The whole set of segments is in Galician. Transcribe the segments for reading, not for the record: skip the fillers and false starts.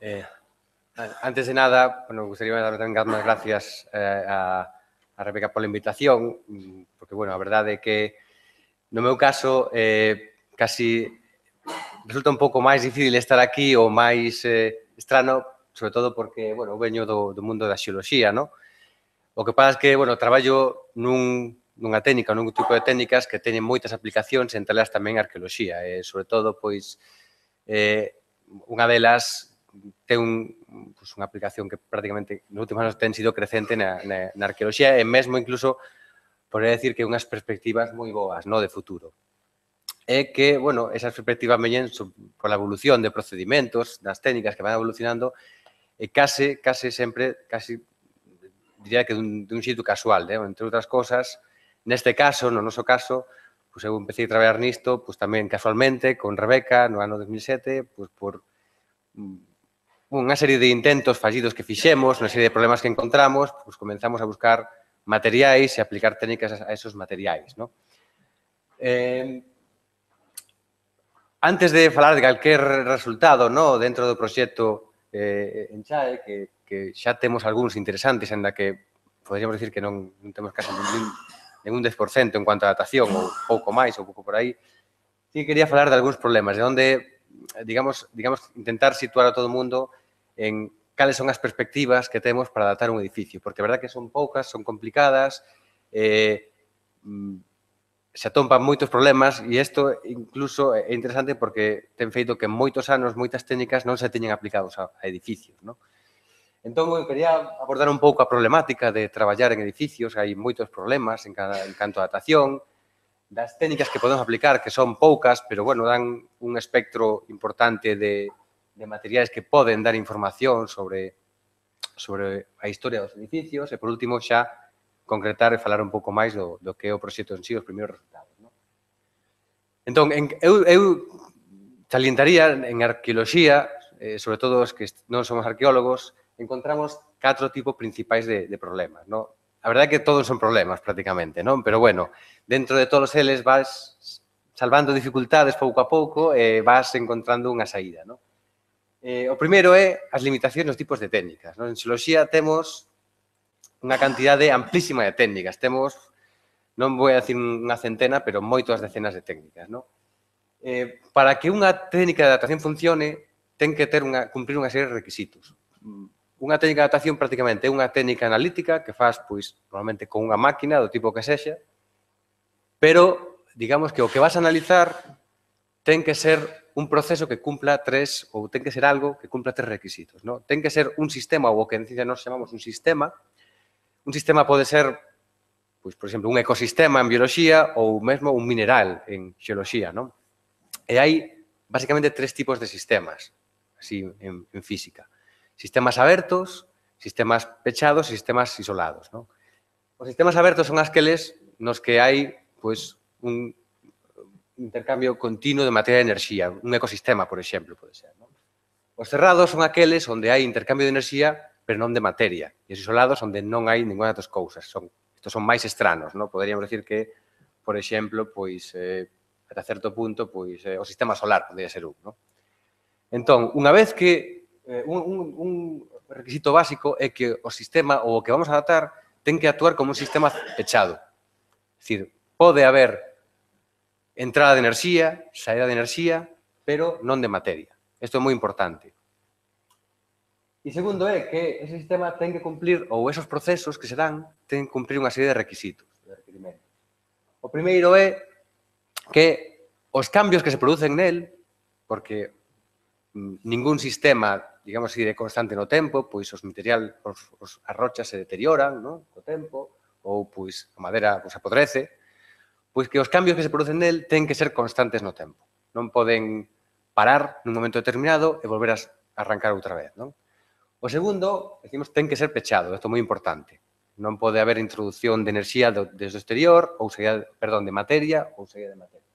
Eh, Antes de nada, bueno, gustaría dar as gracias a Rebeca pola invitación, porque, bueno, a verdade é que no meu caso casi resulta un pouco máis difícil estar aquí ou máis estrano, sobre todo porque, bueno, veño do mundo da xeoloxía, non? O que pasa é que, bueno, traballo nunha técnica, nun tipo de técnicas que teñen moitas aplicacións, entre elas tamén a arqueoloxía, e, sobre todo, pois, unha delas ten unha aplicación que prácticamente nos últimos anos ten sido crecente na arqueoloxía e mesmo incluso podría decir que unhas perspectivas moi boas, no, de futuro. É que, bueno, esas perspectivas veñen pola evolución de procedimentos, das técnicas que van evolucionando e case sempre, diría que dun xeito casual, entre outras cosas, neste caso, no noso caso, pois eu empecé a traballar nisto, pois tamén casualmente, con Rebeca, no ano 2007, pois por unha serie de intentos fallidos que fixemos, unha serie de problemas que encontramos, pois comenzamos a buscar materiais e aplicar técnicas a esos materiais, non? Antes de falar de calquer resultado, no, dentro do proxecto Enchae, que xa temos algúns interesantes, en da que poderíamos decir que non temos casi ningún 10% en cuanto a adaptación, ou pouco máis, ou pouco por aí, sí quería falar de algúns problemas, de onde, digamos, intentar situar a todo o mundo en cales son as perspectivas que temos para adaptar un edificio, porque a verdade que son poucas, son complicadas, se atompan moitos problemas e isto incluso é interesante porque ten feito que en moitos anos moitas técnicas non se teñen aplicados a edificios, non? Entón, eu quería abordar un pouco a problemática de traballar en edificios, hai moitos problemas en canto a adaptación, das técnicas que podemos aplicar, que son poucas, pero, bueno, dan un espectro importante de materiais que poden dar información sobre a historia dos edificios e, por último, xa concretar e falar un pouco máis do que é o proxecto en sí, os primeiros resultados. Non? Entón, eu salientaría en arqueoloxía, sobre todo os que non somos arqueólogos, encontramos 4 tipos principais de problemas. Non? A verdade é que todos son problemas, prácticamente, non? Pero, bueno, dentro de todos eles vas salvando dificultades pouco a pouco e vas encontrando unha saída, non? O primeiro é as limitacións dos tipos de técnicas. Non? En xeoloxía temos unha cantidade amplísima de técnicas. Temos, non vou a decir unha centena, pero moitas decenas de técnicas. Non? Para que unha técnica de adaptación funcione, ten que cumprir unha serie de requisitos. Unha técnica de adaptación prácticamente é unha técnica analítica que faz, pois, normalmente con unha máquina do tipo que sexa, pero, digamos que o que vas a analizar ten que ser un proceso que cumpla ou ten que ser algo que cumpla 3 requisitos. Non? Ten que ser un sistema, ou o que en ciencia nos chamamos un sistema. Un sistema pode ser, pois, por exemplo, un ecosistema en bioloxía ou mesmo un mineral en xeoloxía. Non? E hai, basicamente, 3 tipos de sistemas, así, en física. Sistemas abertos, sistemas pechados e sistemas isolados. Non? Os sistemas abertos son aqueles nos que hai, pois, un intercambio continuo de materia e enerxía. Un ecosistema, por exemplo, pode ser. Non? Os cerrados son aqueles onde hai intercambio de enerxía, pero non de materia. E os isolados onde non hai ninguna das cousas. Estos son máis estranos. Non? Poderíamos decir que, por exemplo, pois, ata certo punto, pois, o sistema solar podría ser un. Non? Entón, unha vez que un requisito básico é que o sistema ou o que vamos a adaptar ten que actuar como un sistema pechado. É dicir, pode haber entrada de enerxía, saída de enerxía, pero non de materia. Isto é moi importante. E segundo é que ese sistema ten que cumplir, ou esos procesos que se dan, ten que cumplir unha serie de requisitos, de requerimentos. O primeiro é que os cambios que se producen nel, porque ningún sistema, digamos así, de constante no tempo, pois os material, as rochas se deterioran, non? Co tempo, ou pois a madera pois, apodrece, pois que os cambios que se producen nel ten que ser constantes no tempo. Non poden parar nun momento determinado e volver a arrancar outra vez. Non? O segundo, decimos, ten que ser pechado. Isto é moi importante. Non pode haber introducción de enerxía desde o exterior, ou saída, perdón, de materia, ou saída de materia.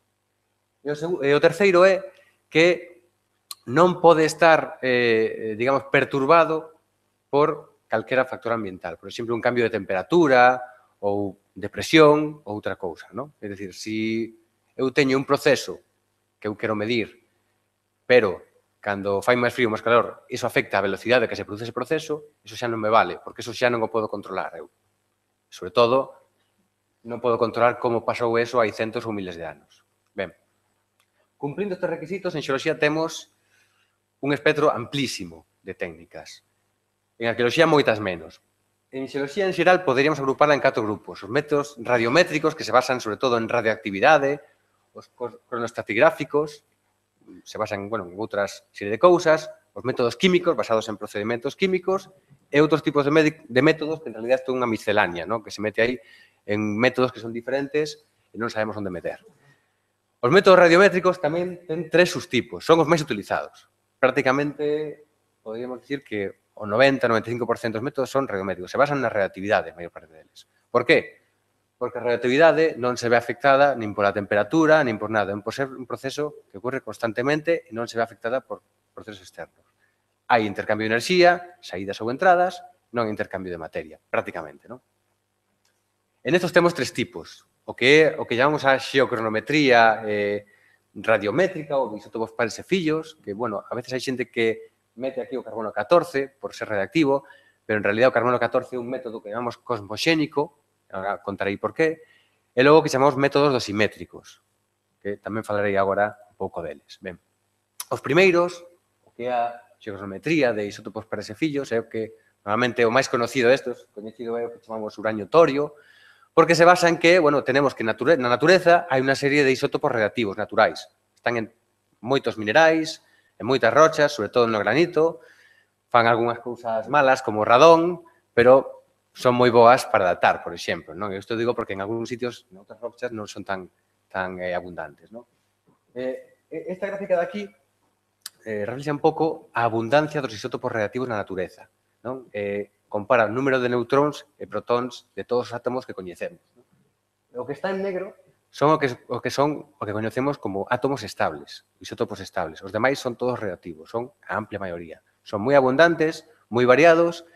E o terceiro é que non pode estar, digamos, perturbado por calquera factor ambiental. Por exemplo, un cambio de temperatura ou de presión ou outra cousa. Non? É dicir, se eu teño un proceso que eu quero medir, pero cando fai máis frío, máis calor, iso afecta a velocidade que se produce ese proceso, iso xa non me vale, porque iso xa non o podo controlar eu. Sobre todo, non podo controlar como pasou eso hai centos ou miles de anos. Ben, cumprindo estes requisitos, en xeoloxía temos un espectro amplísimo de técnicas. En arqueoloxía, moitas menos. En xeoloxía, en xeral, poderíamos agruparla en 4 grupos. Os métodos radiométricos, que se basan, sobre todo, en radioactividade, os cronoestratigráficos, se basan en outras serie de cousas, os métodos químicos, basados en procedimentos químicos, e outros tipos de métodos que, en realidad, é unha miscelánea, que se mete aí en métodos que son diferentes e non sabemos onde meter. Os métodos radiométricos tamén ten 3 subtipos, son os máis utilizados. Prácticamente, poderíamos dicir que o 90-95% dos métodos son radiométricos, se basan na radioactividade, a maior parte deles. Por qué? Porque a radioactividade non se ve afectada nin pola temperatura, nin por nada. É un proceso que ocorre constantemente e non se ve afectada por procesos externos. Hai intercambio de enerxía, saídas ou entradas, non hai intercambio de materia, prácticamente, non? En estos temos 3 tipos. O que llamamos a xeocronometría radiométrica ou de isótopos pares e fillos, que, a veces hai xente que mete aquí o carbono 14 por ser radioactivo, pero en realidad o carbono 14 é un método que chamamos cosmoxénico, agora contarei por qué, e logo que chamamos métodos dosimétricos, que tamén falarei agora un pouco deles. Ben, os primeiros, o que é a xeocronometría de isótopos pares e fillos, é o que normalmente o máis conocido destes, coñecido é o que chamamos uranio-torio, porque se basa en que, tenemos que na natureza hai unha serie de isótopos radioactivos naturais. Están en moitos minerais, en moitas rochas, sobre todo no granito, fan algunhas cousas malas como o radón, pero son moi boas para datar, por exemplo. Isto digo porque en algúns sitios, en outras rochas, non son tan abundantes. Esta gráfica de aquí reflexa un pouco a abundancia dos isótopos radioactivos na natureza. Compara o número de neutróns e protóns de todos os átomos que coñecemos. O que está en negro son o que coñecemos como átomos estables, isótopos estables. Os demais son todos radioactivos, son a amplia maioría. Son moi abundantes, moi variados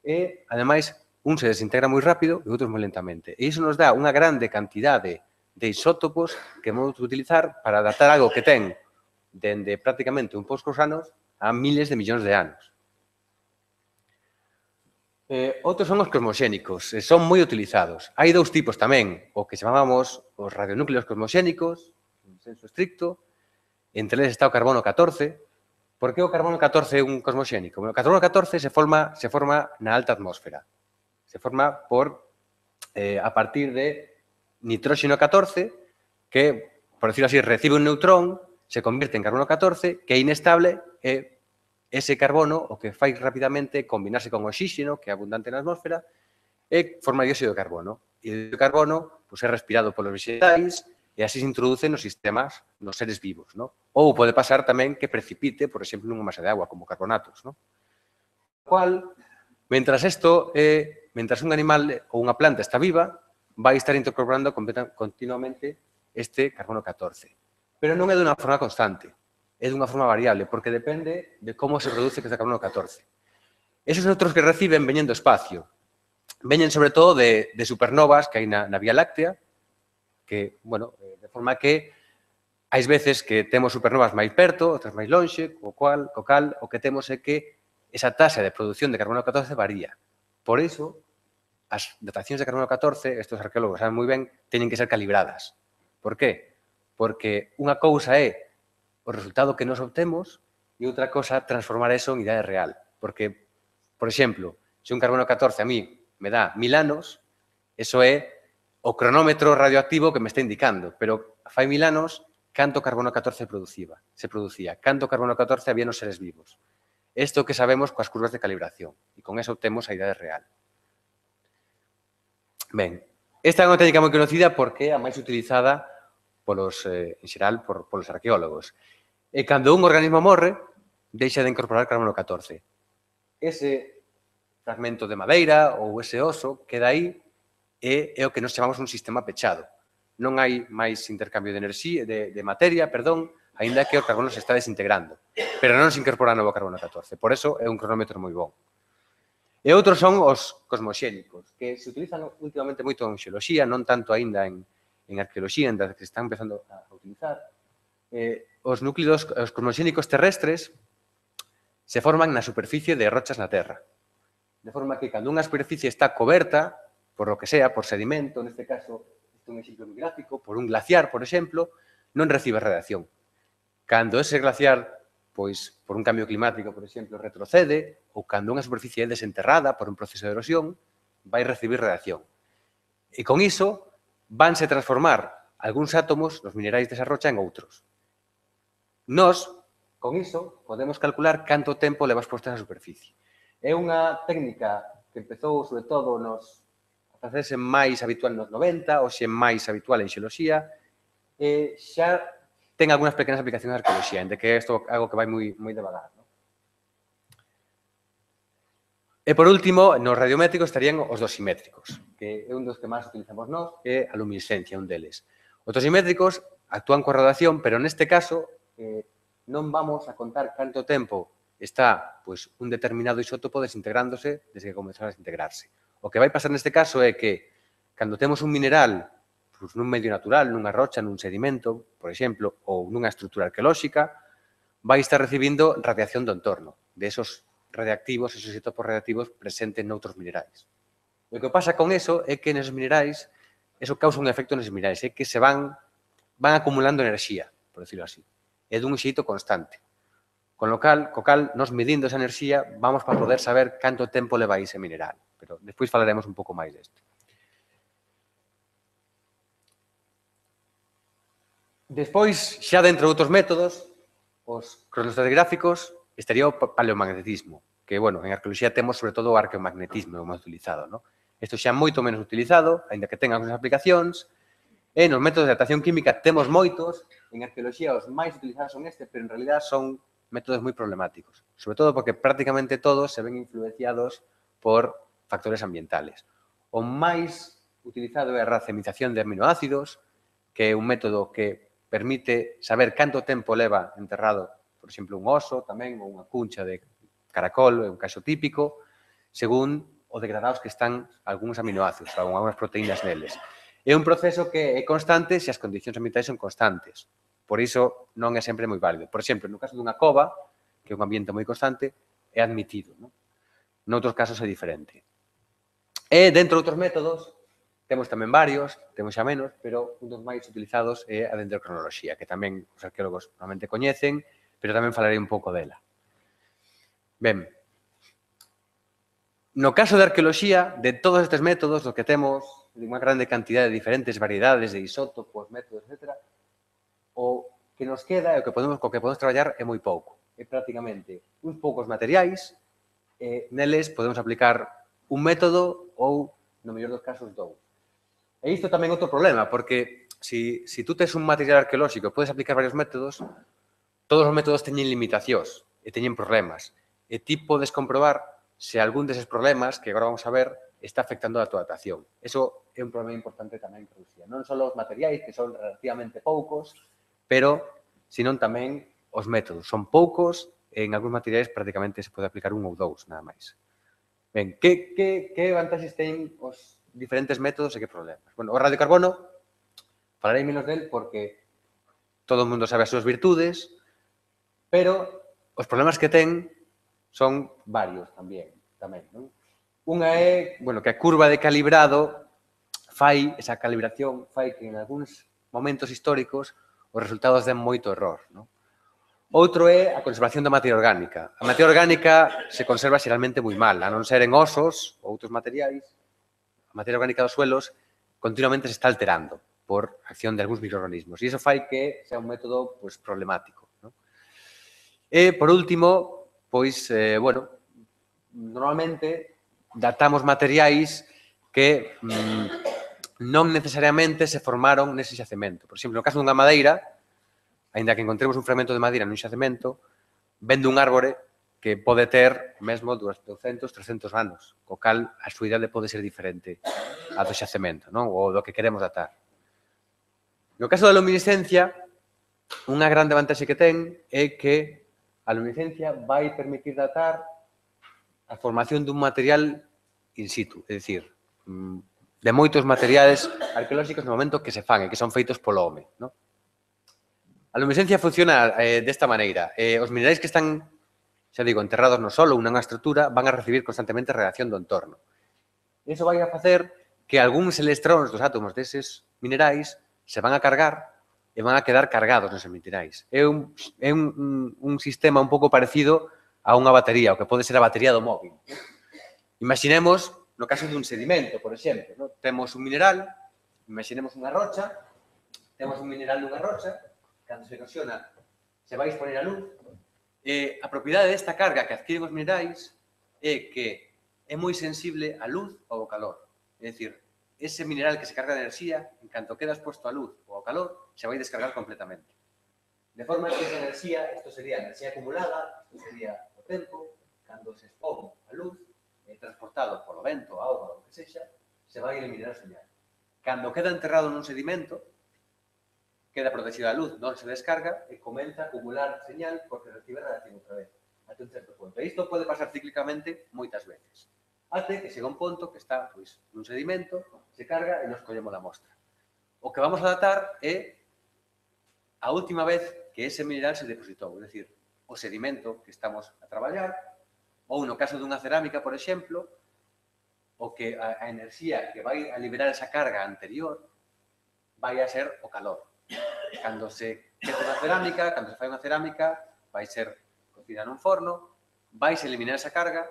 e, ademais, un se desintegra moi rápido e outros moi lentamente. E iso nos dá unha grande cantidade de isótopos que vamos utilizar para datar algo que ten dende prácticamente un poucos anos a miles de millóns de anos. Outros son os cosmoxénicos, son moi utilizados. Hai 2 tipos tamén, o que chamamos os radionúcleos cosmoxénicos, en senso estricto, entre eles está o carbono 14. Por que o carbono 14 é un cosmoxénico? O carbono 14 se forma na alta atmósfera. Se forma a partir de nitróxeno 14, que, por decirlo así, recibe un neutrón, se convierte en carbono 14, que é inestable e ese carbono o que fai rapidamente combinarse con oxígeno, que é abundante na atmósfera, e forma dióxido de carbono. E o dióxido de carbono é respirado polos vegetais e así se introduce nos sistemas dos seres vivos. Ou pode pasar tamén que precipite, por exemplo, nunha masa de agua, como carbonatos. Mentras un animal ou unha planta está viva, vai estar incorporando continuamente este carbono 14. Pero non é dunha forma constante. É dunha forma variable, porque depende de como se produce este carbono 14. Esos neutróns que reciben veñen do espacio. Veñen, sobre todo, de supernovas que hai na Vía Láctea, que, de forma que hai veces que temos supernovas máis perto, outras máis lonxe, co cal o que temos é que esa taxa de produción de carbono 14 varía. Por iso, as datacións de carbono 14, estes arqueólogos saben moi ben, teñen que ser calibradas. Por qué? Porque unha cousa é o resultado que nos obtemos e outra cosa transformar eso en idade real. Porque, por exemplo, se un carbono 14 a mí me dá 1000 anos, eso é o cronómetro radioactivo que me está indicando, pero fai 1000 anos, canto carbono 14 se producía, canto carbono 14 había nos seres vivos. Isto que sabemos coas curvas de calibración, e con eso obtemos a idade real. Ben, esta é unha técnica moi conocida porque é a máis utilizada en xeral, polos arqueólogos. E cando un organismo morre, deixa de incorporar carbono 14. Ese fragmento de madeira ou ese oso queda aí e é o que nos chamamos un sistema pechado. Non hai máis intercambio de enerxía, de materia, aínda que o carbono se está desintegrando. Pero non se incorpora novo carbono 14. Por eso é un cronómetro moi bon. E outros son os cosmoxénicos, que se utilizan últimamente moito en xeoloxía, non tanto aínda en arqueoloxía, en que se están empezando a utilizar. Os núcleos, os cosmoxénicos terrestres, se forman na superficie de rochas na terra. De forma que, cando unha superficie está coberta, por lo que sea, por sedimento, neste caso, este é un exemplo moi gráfico, por un glaciar, por exemplo, non recibe radiación. Cando ese glaciar, pois, por un cambio climático, por exemplo, retrocede, ou cando unha superficie é desenterrada por un proceso de erosión, vai recibir radiación. E con iso, vanse transformar algúns átomos nos minerais desa rocha en outros. Nos, con iso, podemos calcular canto tempo leva exposta esa superficie. É unha técnica que empezou, sobre todo, a facerse máis habitual nos 90, hoxe máis habitual en xeoloxía, e xa ten algunhas pequenas aplicacións de arqueoloxía, en que isto é algo que vai moi devagar. E, por último, nos radiométricos estarían os dosimétricos, que é un dos que máis utilizamos nós, que é a luminiscencia, un deles. Os dosimétricos actúan coa radiación, pero neste caso non vamos a contar canto tempo está un determinado isótopo desintegrándose desde que comezou a desintegrarse. O que vai pasar neste caso é que, cando temos un mineral nun medio natural, nunha rocha, nun sedimento, por exemplo, ou nunha estrutura arqueolóxica, vai estar recibindo radiación do entorno, de esos radiactivos, esos isótopos radiactivos presentes noutros minerais. O que pasa con eso é que nesos minerais, eso causa un efecto nesos minerais, é que se van acumulando enerxía, por decirlo así, é dun xeito constante. Con lo cal, nos medindo esa enerxía, vamos para poder saber canto tempo leva ese mineral. Pero despois falaremos un pouco máis desto. Despois, xa dentro de outros métodos, os cronoestratigráficos, estaría o paleomagnetismo, que, bueno, en arqueoloxía temos sobre todo o arqueomagnetismo máis utilizado, non? Isto xa é moito menos utilizado, aínda que tenga algunhas aplicacións, e nos métodos de datación química temos moitos, en arqueoloxía os máis utilizados son pero en realidad son métodos moi problemáticos, sobre todo porque prácticamente todos se ven influenciados por factores ambientales. O máis utilizado é a racemización de aminoácidos, que é un método que permite saber canto tempo leva enterrado, por exemplo, un oso tamén, ou unha cuncha de caracol, é un caso típico, según o degradados que están algúns aminoácidos, ou algunhas proteínas neles. É un proceso que é constante se as condicións ambientais son constantes. Por iso non é sempre moi válido. Por exemplo, no caso dunha cova, que é un ambiente moi constante, é admitido. Noutros casos é diferente. E dentro de outros métodos, temos tamén varios, temos xa menos, pero un dos máis utilizados é a dendrocronoloxía, que tamén os arqueólogos normalmente coñecen, pero tamén falarei un pouco dela. Ben, no caso de arqueoloxía, de todos estes métodos, do que temos unha grande cantidad de diferentes variedades de isótopos, métodos, etc., o que nos queda e co que podemos traballar é moi pouco. É prácticamente uns poucos materiais, e neles podemos aplicar un método ou, no mellor dos casos, dous. E isto tamén é outro problema, porque se tú tes un material arqueolóxico e podes aplicar varios métodos, todos os métodos teñen limitacións e teñen problemas. E ti podes comprobar se algún deses problemas, que agora vamos a ver, está afectando a tua datación. Eso é un problema importante tamén en arqueoloxía. Non só os materiais, que son relativamente poucos, pero senón tamén os métodos. Son poucos e en algúns materiais prácticamente se pode aplicar un ou dous, nada máis. Ben, que vantaxes teñen os diferentes métodos e que problemas? Bueno, o radiocarbono, falarei menos del porque todo o mundo sabe as súas virtudes, pero os problemas que ten son varios tamén, non? Unha é, bueno, que a curva de calibrado esa calibración fai que en algúns momentos históricos os resultados den moito error, non? Outro é a conservación da materia orgánica. A materia orgánica se conserva xeralmente moi mal, a non ser en osos ou outros materiais. A materia orgánica dos suelos continuamente se está alterando por acción de algúns microorganismos. E iso fai que sea un método problemático. E, por último, bueno, normalmente datamos materiais que non necesariamente se formaron nese xacemento. Por exemplo, no caso dunha madeira, aínda que encontremos un fragmento de madeira nun xacemento, ven dun árbore que pode ter mesmo 200, 300 anos, co cal a súa idade pode ser diferente a do xacemento, non? Ou do que queremos datar. No caso da luminiscencia, unha grande vantaxe que ten é que a luminiscencia vai permitir datar a formación dun material in situ, é dicir, de moitos materiais arqueolóxicos no momento que se fan e que son feitos polo home, non? A luminiscencia funciona desta maneira. Os minerais que están xa digo, enterrados no solo ou nunha estrutura, van a recibir constantemente radiación do entorno. Iso vai a facer que algúns electróns dos átomos deses minerais se van a cargar e van a quedar cargados neses minerais. É un sistema un pouco parecido a unha batería, o que pode ser a batería do móvil. Imaginemos, no caso dun sedimento, por exemplo, ¿no? Temos un mineral, imaginemos unha rocha, temos un mineral nunha rocha, cando se erosiona se vai exponer a luz, e a propiedade desta carga que adquiren os minerais é que é moi sensible á luz ou ao calor. É dicir, ese mineral que se carga de enerxía, en canto queda exposto á luz ou ao calor, se vai descargar completamente. De forma que esa enerxía, isto sería enerxía acumulada, isto sería o tempo, cando se expón a luz, transportado polo vento, a auga, o que sexa, se vai eliminar o señal. Cando queda enterrado nun sedimento, queda protegida a luz, non se descarga e comeza a acumular señal porque recibe radiación outra vez, até un certo punto. E isto pode pasar cíclicamente moitas veces. Até que chega un ponto que está nun sedimento, se carga e nos collemos a mostra. O que vamos a datar é a última vez que ese mineral se depositou, é dicir, o sedimento que estamos a traballar, ou no caso dunha cerámica, por exemplo, o que a enerxía que vai a liberar esa carga anterior vai a ser o calor. Cando se quece unha cerámica, cando se fai unha cerámica, vai ser cocida nun forno, vai se eliminar esa carga,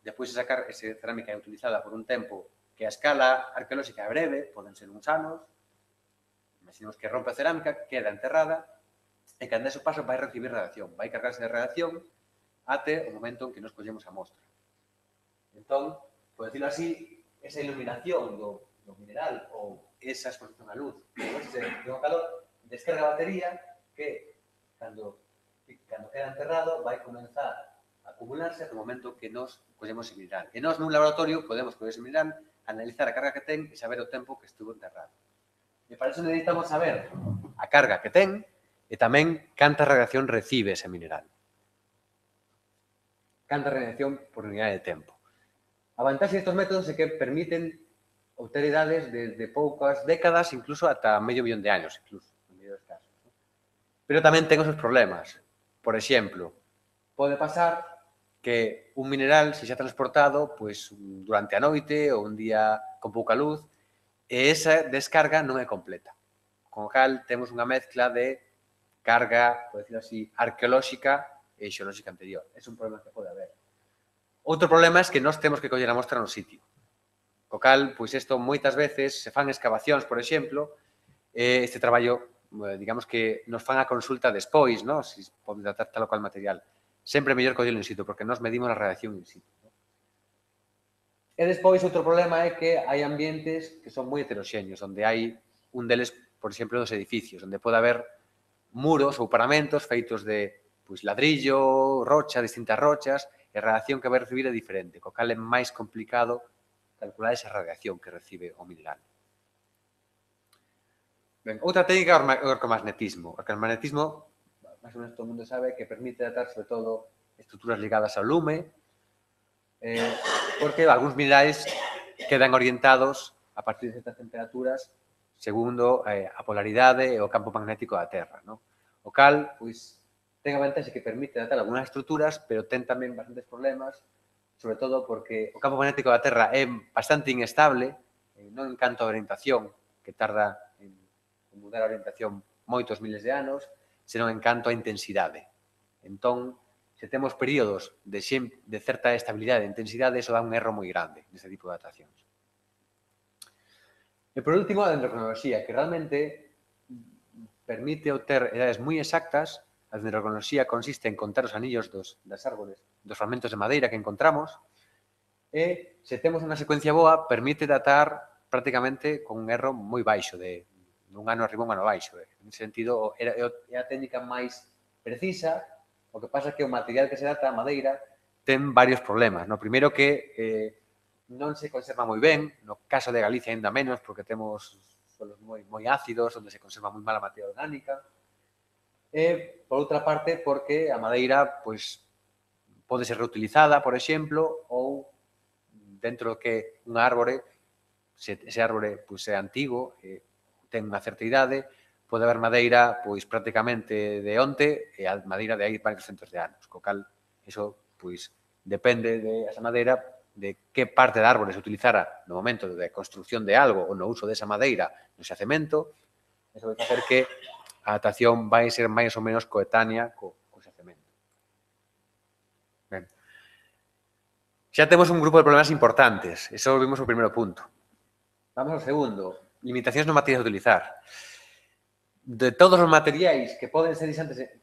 depois esa cerámica é utilizada por un tempo que a escala arqueolóxica é breve, poden ser uns anos, imaginemos que rompe a cerámica, queda enterrada, e cando eso pasa vai recibir radiación, vai cargarse de radiación até o momento en que nos collemos a mostra. Entón, por decirlo así, esa iluminación do mineral ou esa exposición á luz, depois se ten o calor, descarga a batería que, cando queda enterrado, vai comenzar a acumularse até o momento que nos collemos ese mineral. E nós, nun laboratorio, podemos coller ese mineral, analizar a carga que ten e saber o tempo que estuvo enterrado. E para iso necesitamos saber a carga que ten e tamén canta radiación recibe ese mineral. Canta radiación por unidade de tempo. A vantaxe destes métodos é que permiten obter idades de poucas décadas, incluso ata medio millón de años, incluso, en mellores casos. Pero tamén ten os seus problemas. Por exemplo, pode pasar que un mineral se xa transportado durante a noite ou un día con pouca luz e esa descarga non é completa. Con o cal, temos unha mezcla de carga, por decirlo así, arqueolóxica e xeolóxica anterior. É un problema que pode haber. Outro problema é que nós temos que coller a mostra no sitio. Co cal, isto moitas veces se fan excavacións, por exemplo, este traballo, digamos que nos fan a consulta despois, se pode datar tal o cual material. Sempre é mellor collelo in situ, porque nós medimos a radiación in situ. E despois, outro problema é que hai ambientes que son moi heteroxéneos, onde hai un deles, por exemplo, dos edificios, onde pode haber muros ou paramentos feitos de ladrillo, rocha, distintas rochas, e a radiación que vai recibir é diferente, co cal é máis complicado calcular esa radiación que recibe o mineral. Ben, outra técnica é o arcomagnetismo. O arcomagnetismo, máis ou menos todo o mundo sabe, que permite datar, sobre todo, estruturas ligadas ao lume, porque algúns minerais quedan orientados a partir de certas temperaturas segundo a polaridade e o campo magnético da Terra. O cal, ten a vantaxe que permite datar algunhas estruturas, pero ten tamén bastantes problemas, sobre todo porque o campo magnético da Terra é bastante inestable, non en canto a orientación, que tarda en mudar a orientación moitos miles de anos, senón en canto a intensidade. Entón, se temos períodos de certa estabilidade e intensidade, iso dá un erro moi grande neste tipo de datacións. E por último, a dendrocronoloxía, que realmente permite obter edades moi exactas. A dendrocronoloxía consiste en contar os anillos das árbores, dos fragmentos de madeira que encontramos, e, se temos unha secuencia boa, permite datar prácticamente con un erro moi baixo, dun ano arriba un ano baixo. En ese sentido, é a técnica máis precisa. O que pasa é que o material que se data, a madeira, ten varios problemas. No primeiro que non se conserva moi ben, no caso de Galicia ainda menos, porque temos solos moi ácidos, onde se conserva moi mala materia orgánica. E, por outra parte, porque a madeira pode ser reutilizada, por exemplo, ou dentro que un árbore, se ese árbore é antigo, ten unha certa idade, pode haber madeira prácticamente de onte e a madeira de hai varios centos de anos, co cal, iso Pois depende desa madeira de que parte da árbore se utilizara no momento de construcción de algo ou no uso desa madeira no xacemento, eso vai facer que a adaptación vai ser máis ou menos coetánea co xacemento. Ben. Xa temos un grupo de problemas importantes, eso vimos o primeiro punto. Vamos ao segundo, limitacións no materiais a utilizar. De todos os materiais que poden ser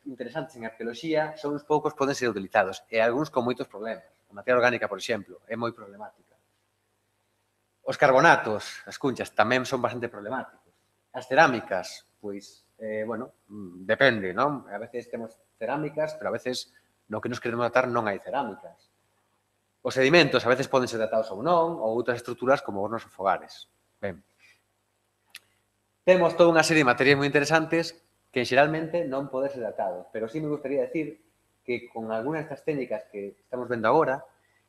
interesantes en arqueoloxía, son uns poucos poden ser utilizados, e algúns con moitos problemas. A materia orgánica, por exemplo, é moi problemática. Os carbonatos, as cunchas, tamén son bastante problemáticos. As cerámicas, pois, bueno, depende, non? A veces temos cerámicas, pero a veces no que nos queremos datar non hai cerámicas. Os sedimentos a veces poden ser datados ou non, ou outras estruturas como hornos ou fogares. Ben. Temos toda unha serie de materiais moi interesantes que xeralmente non poden ser datados, pero sí me gustaría decir que con algunhas destas técnicas que estamos vendo agora,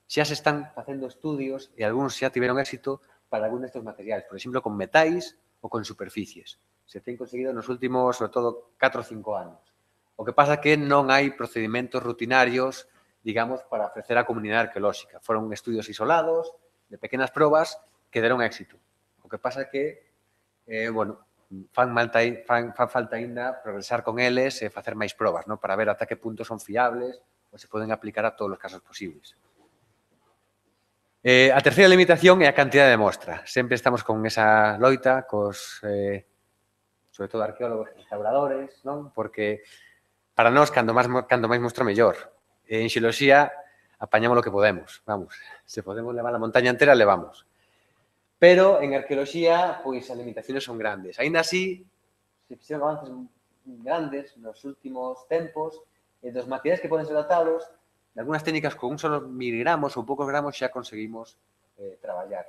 xa se están facendo estudios e algúns xa tiveron éxito para algún destes materiais, por exemplo, con metais ou con superficies. Se ten conseguido nos últimos, sobre todo, 4 ou 5 anos. O que pasa é que non hai procedimentos rutinarios, digamos, para ofrecer á comunidade arqueolóxica. Foron estudios isolados, de pequenas probas, que deron éxito. O que pasa é que, bueno, fan falta ainda progresar con eles e facer máis probas, non? Para ver ata que punto son fiables ou se poden aplicar a todos os casos posibles. A terceira limitación é a cantidade de mostra. Sempre estamos con esa loita cos, sobre todo, arqueólogos e restauradores, non? Porque para nós, cando máis mostra, mellor. En xeoloxía, apañamos o que podemos. Vamos, se podemos levar a montaña entera, levamos. Pero en arqueoloxía, pois, as limitacións son grandes. Aínda así, se fixeron avances grandes nos últimos tempos, e dos materiais que poden ser datados, de algunhas técnicas con un solo miligramos ou poucos gramos xa conseguimos traballar.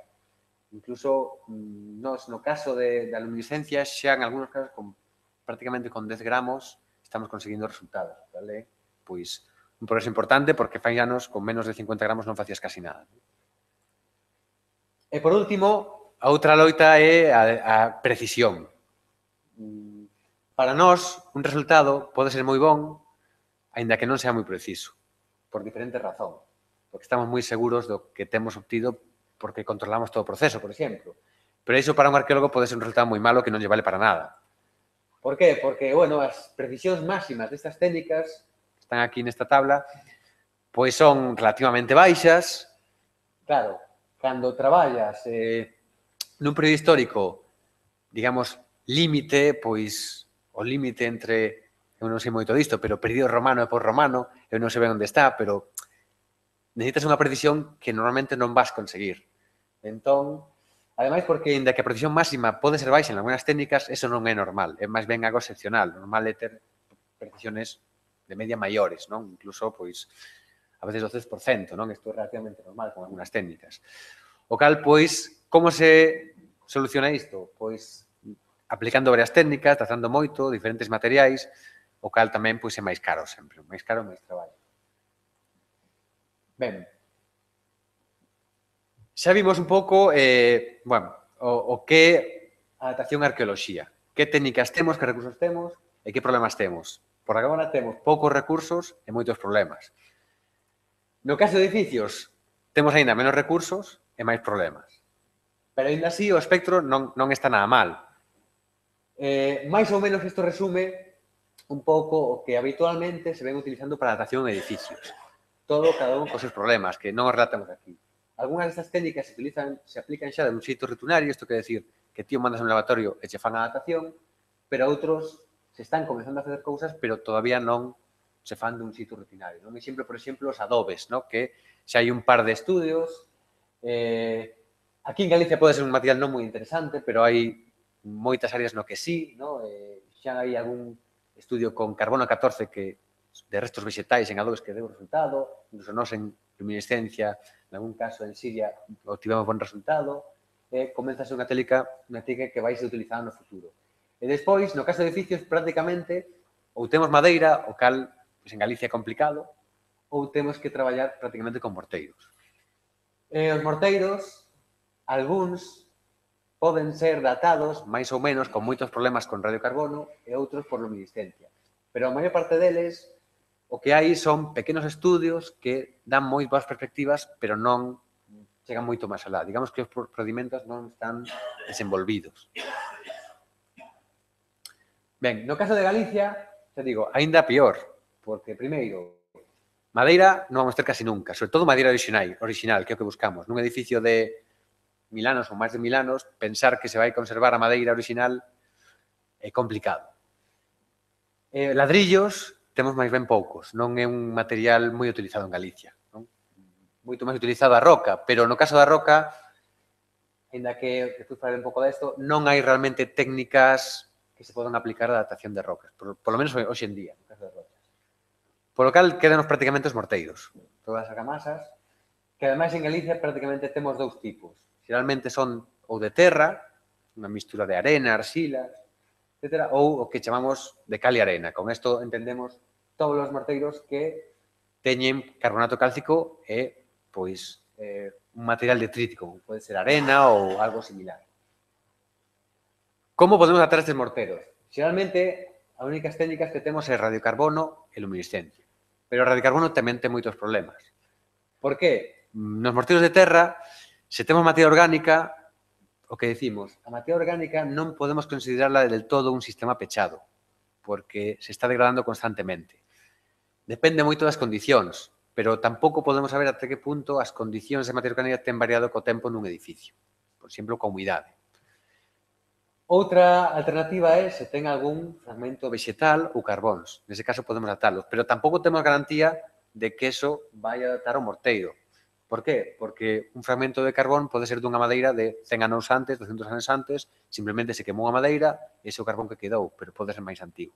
Incluso, nos, no caso da luminiscencia, xa en algúns casos, prácticamente con 10 gramos, estamos conseguindo resultados, vale? Pois, un progreso importante, porque fai anos, con menos de 50 gramos non facías casi nada. E, por último, a outra loita é a precisión. Para nós, un resultado pode ser moi bon, aínda que non sea moi preciso, por diferentes razóns. Porque estamos moi seguros do que temos obtido porque controlamos todo o proceso, por exemplo. Pero iso para un arqueólogo pode ser un resultado moi malo que non lle vale para nada. Por qué? Porque, bueno, as precisións máximas destas técnicas, que están aquí nesta tabla, pois son relativamente baixas. Claro, cando traballas nun período histórico, digamos, límite, pois o límite entre, eu non sei moito disto, pero período romano e post-romano, eu non sei ben onde está, pero necesitas unha precisión que normalmente non vas conseguir. Entón, ademais, porque, ainda que a precisión máxima pode ser baixa en algunhas técnicas, eso non é normal, é máis ben algo excepcional. Normal é ter precisiones de media maiores, non? Incluso, pois, a veces o 10%, non? Isto é relativamente normal con algunhas técnicas. O cal, pois, como se soluciona isto? Pois, aplicando varias técnicas, trazando moito, diferentes materiais, o cal tamén, pois, é máis caro sempre. Máis caro, máis traballo. Ben, xa vimos un pouco, bueno, o que a adaptación á arqueoloxía. Que técnicas temos, que recursos temos e que problemas temos. Por agora temos poucos recursos e moitos problemas. No caso de edificios, temos aínda menos recursos e máis problemas. Pero aínda así o espectro non está nada mal. Mais ou menos isto resume un pouco o que habitualmente se ven utilizando para a adaptación de edificios. Todo, cada un cos seus problemas, que non os relatamos aquí. Algúnas destas técnicas se aplican xa de un xeito rutinario, isto quer decir que ti o mandas a un laboratorio e che fan a adaptación, pero outros se están comenzando a facer cousas, pero todavía non se fan dun xeito rutinario. Un exemplo, por exemplo, os adobes, ¿no? Que xa hai un par de estudios. Aquí en Galicia pode ser un material non moi interesante, pero hai moitas áreas no que sí, ¿no? Xa hai algún estudio con carbono 14 que de restos vegetais en adobes que deu resultado, incluso nós en luminiscencia, en algún caso en Siria, obtivemos bon resultado, comeza a ser unha técnica que vai ser utilizada no futuro. E despois, no caso de edificios, prácticamente, ou temos madeira, o cal, pois en Galicia é complicado, ou temos que traballar prácticamente con morteiros. Os morteiros, algúns, poden ser datados, máis ou menos, con moitos problemas con radiocarbono e outros por luminiscencia. Pero a maior parte deles O que hai son pequenos estudios que dan moi boas perspectivas, pero non chegan moito máis alá. Digamos que os procedimentos non están desenvolvidos. Ben, no caso de Galicia, te digo, aínda peor, porque, primeiro, madeira non vamos ter casi nunca, sobre todo madeira original, que é o que buscamos. Nun edificio de 1000 anos ou máis de 1000 anos, pensar que se vai conservar a madeira original é complicado. Ladrillos temos máis ben poucos, non é un material moi utilizado en Galicia. Non? Moito máis utilizado a roca, pero no caso da roca, ainda que despois falaré un pouco desto, non hai realmente técnicas que se podan aplicar a adaptación de rocas, por lo menos hoxe en día, no caso de rochas. Por lo cal, quedanos prácticamente os morteiros, todas as argamasas, que ademais en Galicia prácticamente temos dous tipos. Xeralmente son ou de terra, unha mistura de arena, arxilas, etc., ou o que chamamos de cal e arena. Con isto entendemos todos os morteiros que teñen carbonato cálcico e, pois, un material detrítico, pode ser arena ou algo similar. Como podemos tratar estes morteros? Xeralmente, as únicas técnicas que temos é radiocarbono e luminiscencia. Pero o radiocarbono tamén ten moitos problemas. Por qué? Nos morteros de terra, se temos materia orgánica, o que decimos, a materia orgánica non podemos considerarla del todo un sistema pechado, porque se está degradando constantemente. Depende moito das condicións, pero tampouco podemos saber até que punto as condicións de materia orgánica ten variado co tempo nun edificio. Por exemplo, coa humidade. Outra alternativa é se ten algún fragmento vegetal ou carbóns. Nese caso podemos adaptalos, pero tampouco temos garantía de que eso vai a adaptar ao morteiro. Por qué? Porque un fragmento de carbón pode ser dunha madeira de 100 anos antes, 200 anos antes, simplemente se quemou a madeira e ese é o carbón que quedou, pero pode ser máis antigo.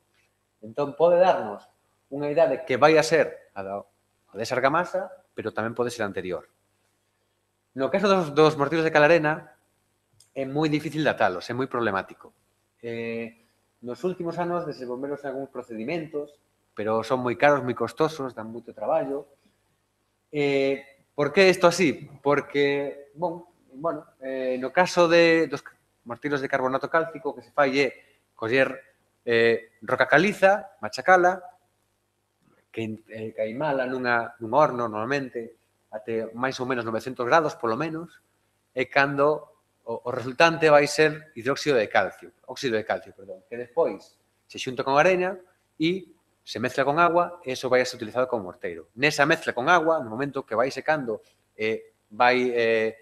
Entón, pode darnos unha idea de que vai a ser a desa argamasa, pero tamén pode ser anterior. No caso dos morteiros de calarena, é moi difícil datalos, é moi problemático. Nos últimos anos desenvolveronse algúns procedimentos, pero son moi caros, moi costosos, dan moito traballo. Por que isto así? Porque, no caso dos morteiros de carbonato cálcico, o que se fai é coller roca caliza, machacala, queimala nun horno, normalmente, até máis ou menos 900 grados, polo menos, e cando o resultante vai ser óxido de calcio, que despois se xunta con arena e se mezcla con agua e iso vai a ser utilizado como morteiro. Nesa mezcla con agua, no momento que vai secando e vai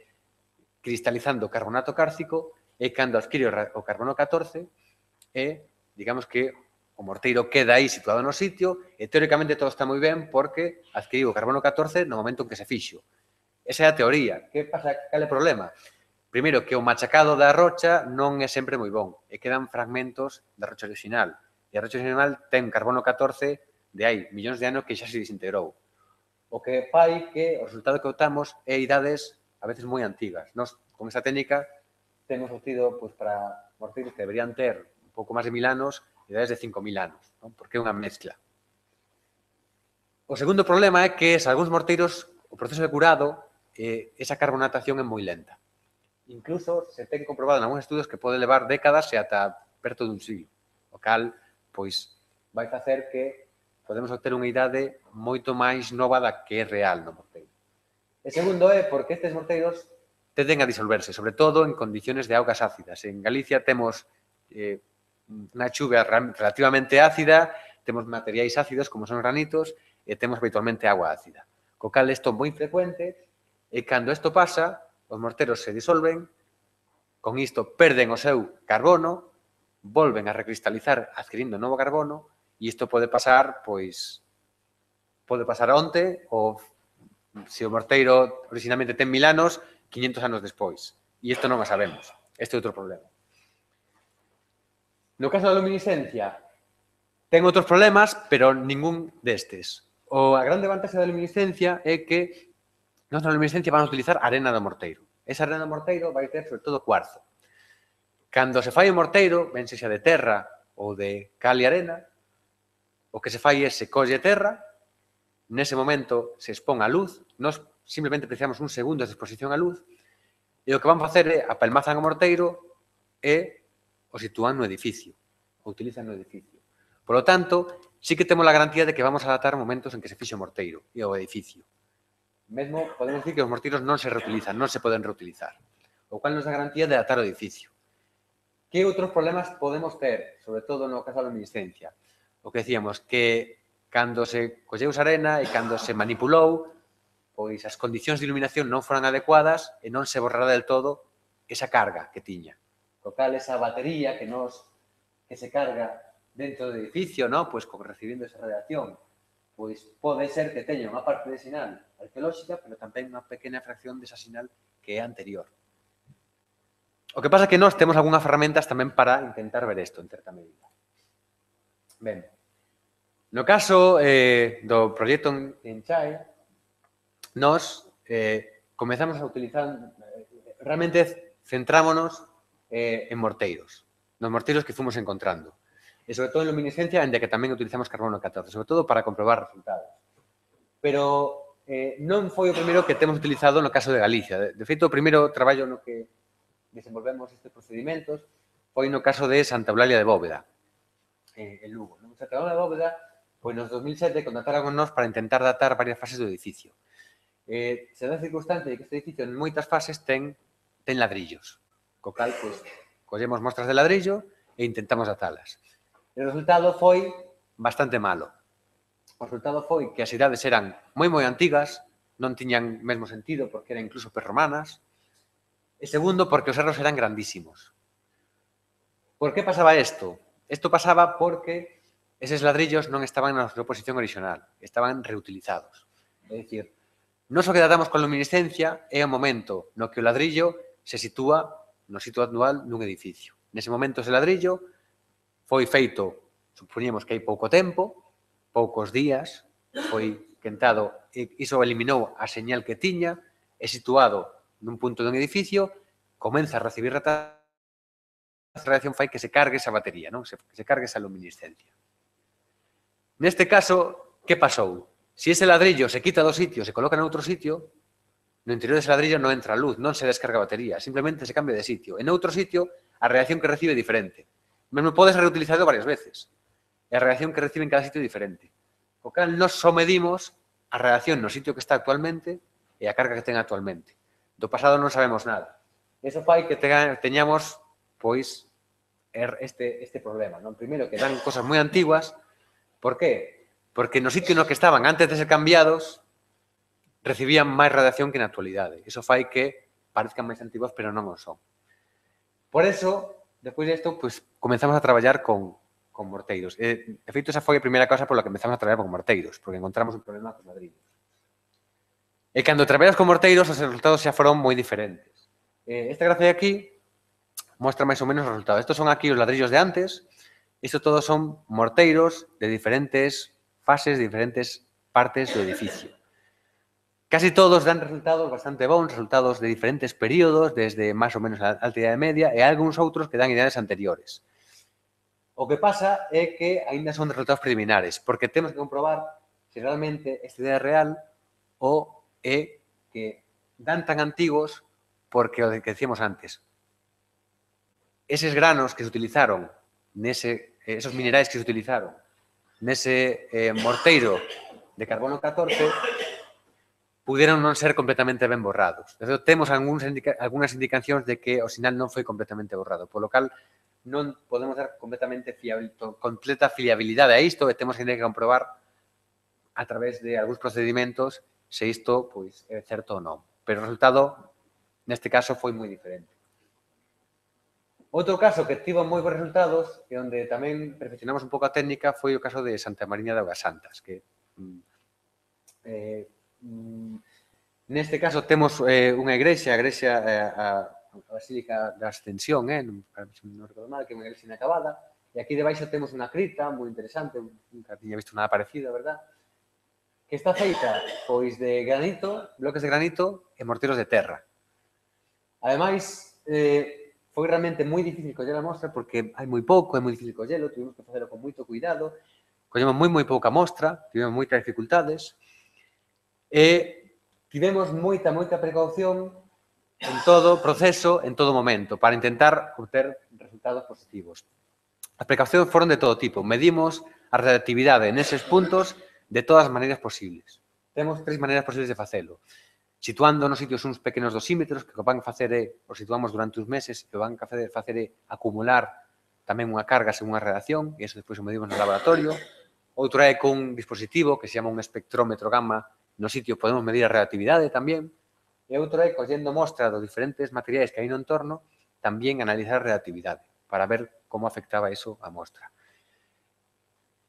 cristalizando o carbonato cálcico, é cando adquire o carbono 14 e, digamos que, o morteiro queda aí situado no sitio e, teóricamente, todo está moi ben porque adquiriu o carbono 14 no momento en que se fixo. Esa é a teoría. Que pasa? Cal é o problema? Primeiro, que o machacado da rocha non é sempre moi bon e quedan fragmentos da rocha original. E a rocha original ten carbono 14 de hai millóns de anos que xa se desintegrou. O que fai que o resultado que optamos é idades a veces moi antigas. Nos, con esta técnica, temos obtido para morteiros que deberían ter un pouco máis de 1000 anos, idades de 5000 anos, porque é unha mezcla. O segundo problema é que, se algúns morteiros, o proceso de curado, esa carbonatación é moi lenta. Incluso se ten comprobado en algúns estudios que pode levar décadas e ata perto dun siglo. O cal, pois, vai facer que podemos obter unha idade moito máis nova da que é real no morteiro. E segundo é porque estes morteiros tenden a disolverse, sobre todo en condiciones de augas ácidas. En Galicia temos unha chuvia relativamente ácida, temos materiais ácidos como son granitos e temos habitualmente agua ácida. Co cal, isto é moi frecuente e cando isto pasa, os morteros se disolven, con isto perden o seu carbono, volven a recristalizar adquirindo novo carbono e isto pode pasar, pois, pode pasar onte ou se o morteiro originalmente ten 1000 anos, 500 anos despois. E isto non o sabemos. Este é outro problema. No caso da luminiscencia, ten outros problemas, pero ningún destes. A grande vantaxe da luminiscencia é que nós na luminiscencia vamos utilizar arena do morteiro. Esa arena do morteiro vai ter, sobre todo, cuarzo. Cando se fai o morteiro, ben sexa de terra ou de cal e arena, o que se fai é se colle terra, nese momento se expón a luz, nós simplemente precisamos un segundo de exposición á luz, e o que van facer é apelmazan o morteiro e o sitúan no edificio, o utilizan no edificio. Por lo tanto, sí que temos a garantía de que vamos a datar momentos en que se fixe o morteiro e o edificio. Mesmo podemos dicir que os morteiros non se reutilizan, non se poden reutilizar, o cual nos dá garantía de datar o edificio. Que outros problemas podemos ter, sobre todo no caso da luminiscencia? O que decíamos, que cando se colleu arena e cando se manipulou, pois as condicións de iluminación non foran adecuadas e non se borrará del todo esa carga que tiña. Co cal, esa batería que se carga dentro do edificio, ¿no? Pois recibindo esa radiación, pois pode ser que teña unha parte de sinal arqueolóxica, pero tamén unha pequena fracción desa sinal que é anterior. O que pasa é que nós temos algunhas ferramentas tamén para intentar ver isto, en certa medida. Ben, no caso do proxecto en Chai, nós comezamos a utilizar, realmente centrámonos en morteiros, nos morteiros que fomos encontrando. E sobre todo en luminiscencia, en que tamén utilizamos carbono 14, sobre todo para comprobar resultados. Pero non foi o primeiro que temos utilizado no caso de Galicia. De feito, o primeiro traballo no que desenvolvemos estes procedimentos foi no caso de Santa Eulalia de Bóveda, en Lugo. En Santa Eulalia de Bóveda, pois nos 2007 contactaron con nós para intentar datar varias fases do edificio. Se dá a circunstancia de que este edificio en moitas fases ten ladrillos, co cal, pois, collemos mostras de ladrillo e intentamos datalas. E o resultado foi bastante malo. O resultado foi que as idades eran moi antigas, non tiñan mesmo sentido porque eran incluso prerromanas, e segundo, porque os erros eran grandísimos. Por que pasaba isto? Isto pasaba porque eses ladrillos non estaban na súa posición original, estaban reutilizados. É dicir, nós o que datamos con luminiscencia é o momento no que o ladrillo se sitúa no sitio actual nun edificio. Nese momento, ese ladrillo foi feito, supoñemos que hai pouco tempo, poucos días, foi quentado, e iso eliminou a señal que tiña, é situado nun punto dun edificio, comeza a recibir radiación, fai que se cargue esa batería, non? Que se cargue esa luminiscencia. Neste caso, que pasou? Se ese ladrillo se quita do sitio, se coloca noutro sitio, no interior dese ladrillo non entra luz, non se descarga a batería, simplemente se cambia de sitio. En outro sitio, a radiación que recibe é diferente. Mesmo pode ser reutilizado varias veces. E a radiación que recibe en cada sitio é diferente. O cal, nós só medimos a radiación no sitio que está actualmente e a carga que ten actualmente. Do pasado non sabemos nada. Eso fai que teñamos, pois, este problema, non? Primeiro, que dan cosas moi antiguas. Por qué? Porque no sitio no que estaban antes de ser cambiados recibían máis radiación que na actualidade. Iso fai que parezcan máis antiguas, pero non o son. Por eso, despois disto, pois, comenzamos a traballar con morteiros. De feito, esa foi a primeira cosa pola que empezamos a traballar con morteiros, porque encontramos un problema con ladrillos. E cando traballas con morteiros, os resultados xa foron moi diferentes. Esta gracia de aquí mostra máis ou menos os resultados. Estos son aquí os ladrillos de antes. Isto todos son morteiros de diferentes fases, de diferentes partes do edificio. Casi todos dan resultados bastante bons, resultados de diferentes períodos, desde máis ou menos a alta idade media, e algúns outros que dan idades anteriores. O que pasa é que aínda son resultados preliminares, porque temos que comprobar se realmente esta idea é real ou é que dan tan antigos porque o que decíamos antes. Eses granos que se utilizaron, esos minerais que se utilizaron nese morteiro de carbono 14 puderon non ser completamente ben borrados. De feito, temos algunhas indicacións de que o sinal non foi completamente borrado, polo cal non podemos dar completa fiabilidade a isto e temos que comprobar a través de algúns procedimentos se isto pois, é certo ou non. Pero o resultado, neste caso, foi moi diferente. Outro caso que tivo moi bons resultados e onde tamén perfeccionamos un pouco a técnica foi o caso de Santa Mariña de Augas Santas, que neste caso temos unha igrexa, a Basílica da Ascensión, non recordo mal, que é unha igrexa inacabada, e aquí debaixo temos unha cripta moi interesante, nunca tiña visto nada parecido, verdad? Que está feita, pois, de granito, bloques de granito e morteros de terra. Ademais, foi realmente moi difícil coller a mostra porque hai moi pouco, é moi difícil collelo, tuvimos que facelo con moito cuidado, collemos moi pouca mostra, tivemos moitas dificultades, e tivemos moita precaución en todo o proceso, en todo momento, para intentar obter resultados positivos. As precaucións foron de todo tipo. Medimos a relatividade neses puntos de todas as maneiras posibles. Temos 3 maneiras posibles de facelo. Situando nos sitios uns pequenos dosímetros que o van facer os situamos durante uns meses e o van facer acumular tamén unha carga según a redacción e iso despois o medimos no laboratorio. Outro é con un dispositivo que se chama un espectrómetro gamma. No sitio podemos medir a relatividade tamén. E outro é collendo mostra dos diferentes materiais que hai no entorno tamén analizar a relatividade para ver como afectaba iso a mostra.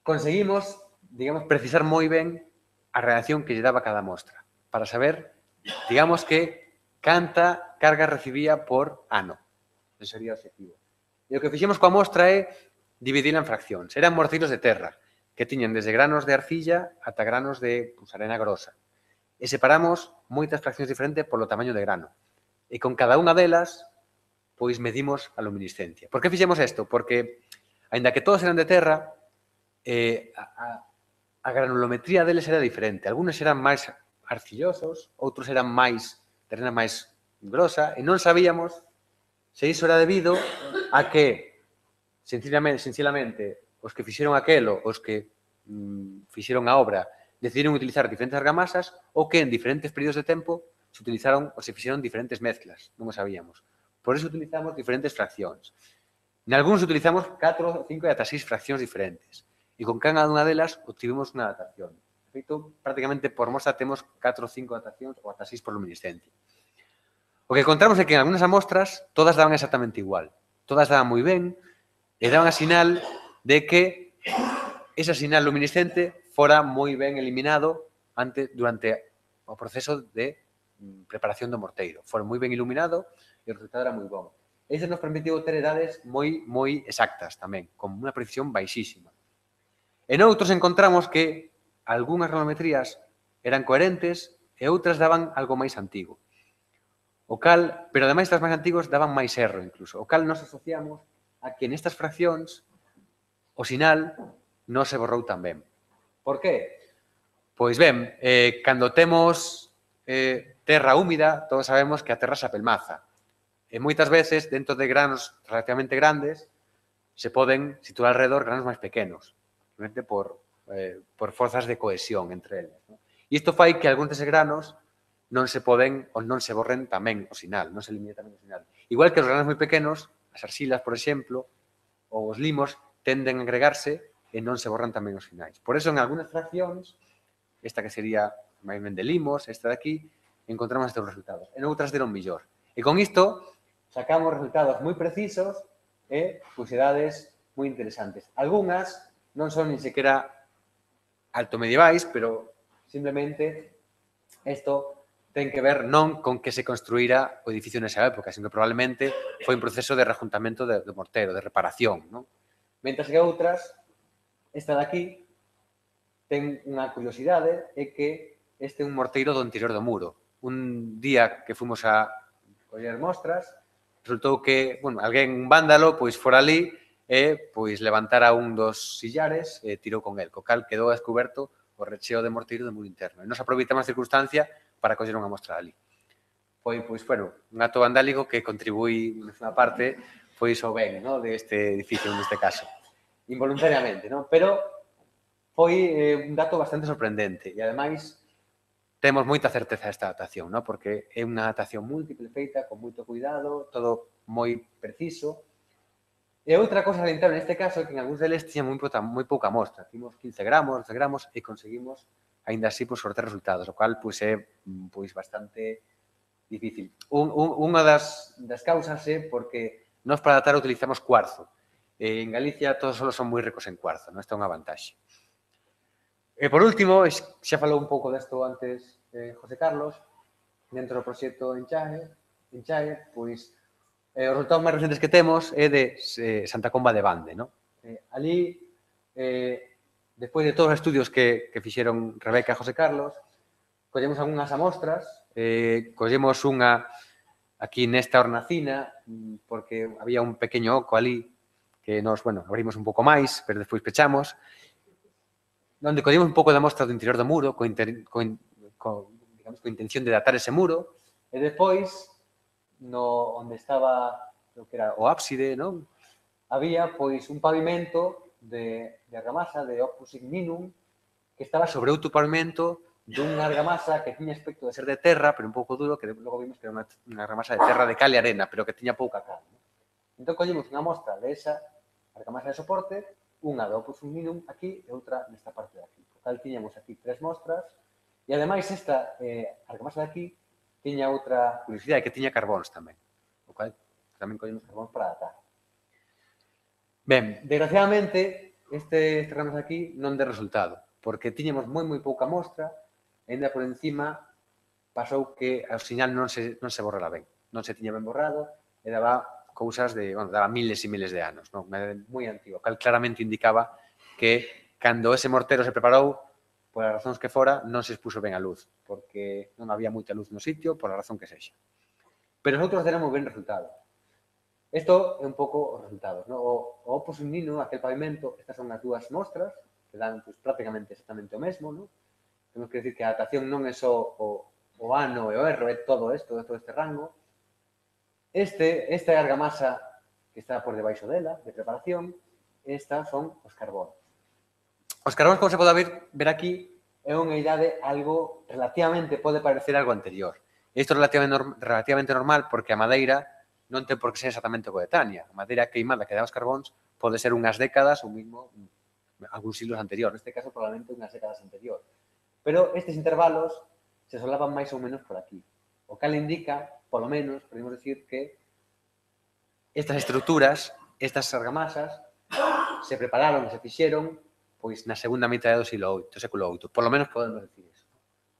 Conseguimos, digamos, precisar moi ben a reacción que lle daba cada mostra para saber, digamos, que canta carga recibía por ano. Ese sería o objetivo. E o que fixemos coa mostra é dividila en fraccións. Eran morceiros de terra, que tiñan desde granos de arcilla ata granos de arena grosa. E separamos moitas fraccións diferentes polo tamaño de grano. E con cada unha delas, pois medimos a luminiscencia. Por que fixemos isto? Porque, aínda que todos eran de terra, a granulometría deles era diferente. Algunos eran máis arcillosos, outros eran máis de arena máis grosa, e non sabíamos se iso era debido a que, sencillamente, os que fixeron aquelo, os que fixeron a obra, decidiron utilizar diferentes argamasas ou que en diferentes períodos de tempo se utilizaron ou se fixeron diferentes mezclas. Non o sabíamos. Por iso utilizamos diferentes fraccións. Nalgúns utilizamos 4, 5 e ata 6 fraccións diferentes. E con cada unha delas obtivemos unha adaptación. De feito, prácticamente por mostra temos 4 ou 5 adaptacións ou ata 6 por luminiscencia. O que encontramos é que en algunhas amostras todas daban exactamente igual. Todas daban moi ben e daban a sinal de que ese sinal luminiscente fora moi ben eliminado durante o proceso de preparación do morteiro. Fora moi ben iluminado e o resultado era moi bom. Iso nos permitiu ter edades moi exactas tamén, con unha precisión baixísima. E noutros encontramos que algunhas granulometrías eran coherentes e outras daban algo máis antigo. Pero ademais das máis antigos daban máis erro incluso. O cal nos asociamos a que nestas fraccións o sinal non se borrou tan ben. Por que? Pois ben, cando temos terra húmida, todos sabemos que a terra se apelmaza. E moitas veces, dentro de granos relativamente grandes, se poden situar alrededor granos máis pequenos, simplemente por forzas de cohesión entre eles. E isto fai que algúns deses granos non se poden ou non se borren tamén o sinal, non se elimine tamén o sinal. Igual que os granos moi pequenos, as arxilas, por exemplo, ou os limos, tenden a agregarse e non se borran tamén os sinais. Por eso, en algunhas fraccións, esta que sería máis ben de limos, esta de aquí, encontramos estes resultados. En outras deron millor. E con isto, sacamos resultados moi precisos e edades moi interesantes. Algúnas non son nin sequera altomedievais, pero simplemente isto ten que ver non con que se construíra o edificio nesa época, sino que probablemente foi un proceso de rejuntamento de mortero, de reparación. Mentre que outras, esta de aquí, ten unha curiosidade, é que este é un morteiro do interior do muro. Un día que fomos a coller mostras, resultou que, alguén, un vándalo, fora ali e levantara un dos sillares e tirou con el, co cal quedou descoberto o recheo de morteiro do muro interno. E nos aproveitamos a circunstancia para coller unha mostra ali. Foi, un acto vandálico que contribui, na parte, o ben deste edificio, neste caso. Involuntariamente, pero foi un dato bastante sorprendente e, ademais, temos moita certeza desta adaptación, porque é unha adaptación múltiple feita con moito cuidado, todo moi preciso. E outra cosa salientar neste caso é que en algúns deles tiña moi pouca mostra. Timos 15 gramos, 12 gramos e conseguimos, aínda así, sorter resultados, o cual é bastante difícil. Unha das causas é porque nós para adaptar utilizamos cuarzo. En Galicia todos os solos son moi ricos en cuarzo, esta é unha vantaxe. E, por último, xa falou un pouco desto antes José Carlos, dentro do proxecto Enchae, os resultados máis recentes que temos é de Santa Comba de Bande. Ali, despois de todos os estudios que fixeron Rebeca e José Carlos, collemos algunhas amostras, collemos unha aquí nesta hornacina, porque había un pequeño oco ali que nos, abrimos un pouco máis, pero despois pechamos, onde collemos un pouco de amostra do interior do muro, con intención de datar ese muro, e despois, onde estaba o ábside, había pois un pavimento de argamasa de Opus Igninum que estaba sobre outro pavimento dunha argamasa que tiña aspecto de ser de terra, pero un pouco duro, que logo vimos que era unha argamasa de terra de cal e arena, pero que tiña pouca cal. Entón, collemos unha mostra de esa argamasa de soporte, unha do Opus Igninum aquí e outra nesta parte de aquí. O cal tiñamos aquí 3 mostras e, ademais, esta argamasa de aquí tiña outra curiosidade, que tiña carbóns tamén, o cual tamén collemos carbóns para datar. Ben, desgraciadamente, este argamasa aquí non dé resultado, porque tiñamos moi pouca mostra, e ainda por encima pasou que o señal non se borrara ben, non se tiña ben borrado e daba cousas de, bueno, daba miles e miles de anos, non? Moi antigo, cal claramente indicaba que cando ese mortero se preparou, polas razóns que fora, non se expuso ben a luz, porque non había moita luz no sitio, pola razón que sexa. Pero os outros deran moi ben resultado. Isto é un pouco os resultados, non? O Opus Igninum, aquel pavimento, estas son as dúas mostras, que dan prácticamente exactamente o mesmo, non? Temos que decir que a datación non é só o ano e o erro, é todo isto, todo este rango. Esta argamasa que está por debaixo dela, de preparación, estas son os carbóns. Os carbóns, como se pode ver aquí, é unha idade algo relativamente, pode parecer algo anterior. Isto é relativamente normal porque a madeira non ten por que ser exactamente coetánea. A madeira queimada que dá os carbóns pode ser unhas décadas ou mesmo algúns siglos anterior. Neste caso, probablemente unhas décadas anterior. Pero estes intervalos se solapan máis ou menos por aquí. O cal indica, polo menos, podemos decir que estas estruturas, estas argamasas, se prepararon e se fixeron pois na segunda mitad do século VIII. Por lo menos podemos decir iso.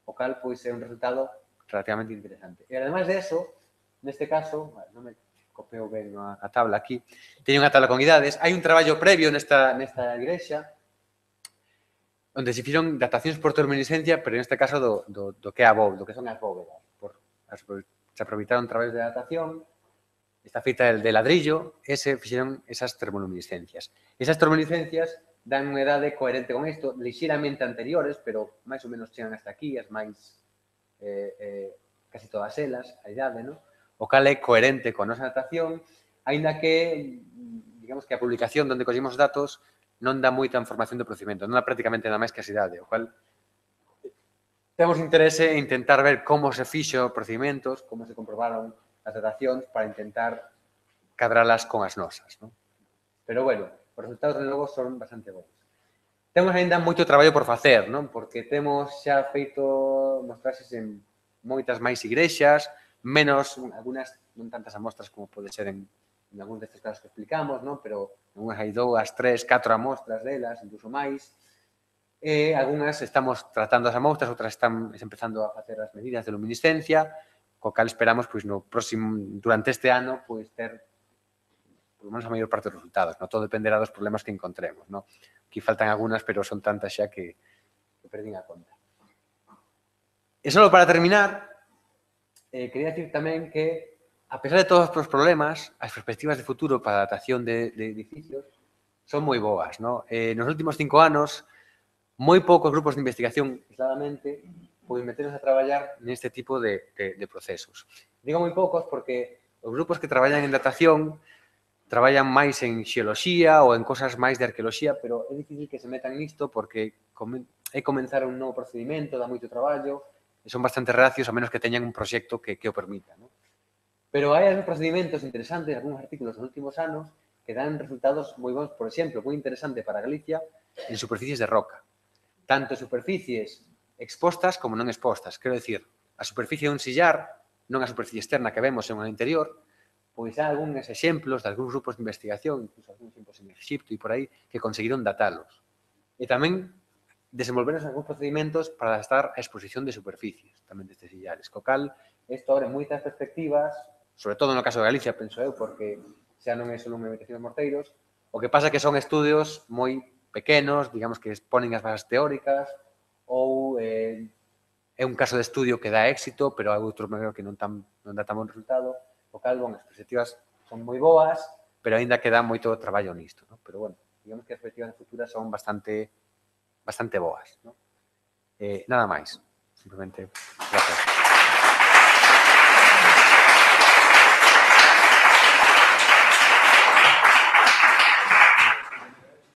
O cal pois é un resultado relativamente interesante. E ademais de eso, neste caso, non me copeo ben a tabla aquí, teño unha tabla con idades, hai un traballo previo nesta igrexa onde se fixeron datacións por terminiscencia, pero neste caso do que é a bóveda, do que son as bóvedas. Se aproveitaron a través de datación, está feita de ladrillo, e se fixeron esas termoluminiscencias. Esas termoluminiscencias dan unha idade coherente con isto, lixeiramente anteriores, pero máis ou menos chegan hasta aquí, as máis casi todas elas, a idade, non? O cal é coherente con a nosa datación, aínda que, digamos que a publicación onde collimos datos non dá moita información do procedimento, non dá prácticamente nada máis que a idade, o cual temos interese en intentar ver como se fixo procedimentos, como se comprobaron as datacións para intentar cadralas con as nosas, non? Pero, bueno, os resultados, de novo, son bastante bons. Temos aínda moito traballo por facer, non? Porque temos xa feito mostraxes en moitas máis igrexas, menos, algunhas, non tantas amostras como pode ser en algúns destes casos que explicamos, non? Pero algunhas hai 2, 3, 4 amostras delas, incluso máis. E algunhas estamos tratando as amostras, outras están empezando a facer as medidas de luminiscencia, co cal esperamos, pois, no próximo, durante este ano, pois, ter por lo menos a maior parte dos resultados, non? Todo dependerá dos problemas que encontremos, non? Aquí faltan algunhas, pero son tantas xa que perdín a conta. E só para terminar, quería dicir tamén que, a pesar de todos os problemas, as perspectivas de futuro para a datación de edificios son moi boas, non? Nos últimos 5 anos, moi poucos grupos de investigación, aisladamente, poden meternos a traballar neste tipo de procesos. Digo moi poucos porque os grupos que traballan en datación traballan máis en xeoloxía ou en cosas máis de arqueoloxía, pero é difícil que se metan nisto porque é comenzar un novo procedimento, dá moito traballo, e son bastante reacios a menos que teñan un proxecto que o permita, non? Pero hai algúns procedimentos interesantes, algúns artículos nos últimos anos que dan resultados moi bons, por exemplo, moi interesante para Galicia, en superficies de roca. Tanto superficies expostas como non expostas. Quero dicir, a superficie dun sillar, non a superficie externa que vemos en o interior, pois hai algúns exemplos de algúns grupos de investigación, incluso algúns exemplos en Egipto e por aí, que conseguiron datalos. E tamén desenvolvernos algúns procedimentos para estar a exposición de superficies, tamén destes sillares. Co cal, isto abre moitas perspectivas, sobre todo no caso de Galicia, penso eu, porque xa non é só unha investigación de morteiros, o que pasa que son estudios moi pequenos, digamos que exponen as bases teóricas, ou é un caso de estudio que dá éxito, pero hai outro que non dá tan bon resultado, o cal, bon, as perspectivas son moi boas, pero aínda queda moito traballo nisto, non? Pero, bueno, digamos que as perspectivas futuras son bastante boas, non? Nada máis. Simplemente, gracias.